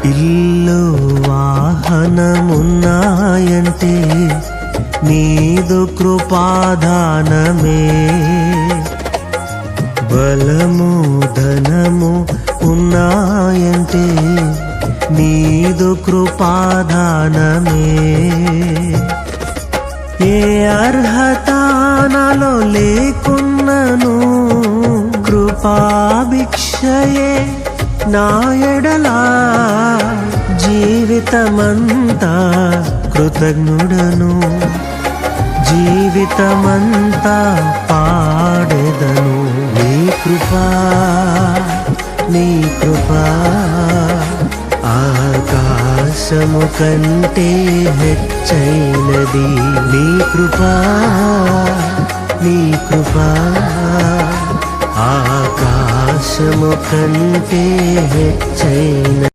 ఇల్లు వాహనమున్నాయంటే నీదు కృపాదానమే. బలము ధనము ఉన్నాయంటే నీదు కృపాదానమే. ఏ అర్హత నాలో లేకున్నను కృపాభిక్షయే నా ఎడలా. జీవితమంతా కృతజ్ఞుడను, జీవితమంతా పాడెదను. నీ కృపా నీ కృపా ఆకాశము కంటే హెచ్చైనది. నీ కృపా నీ కృపా ఆకాశము కంటే హెచ్చైనది.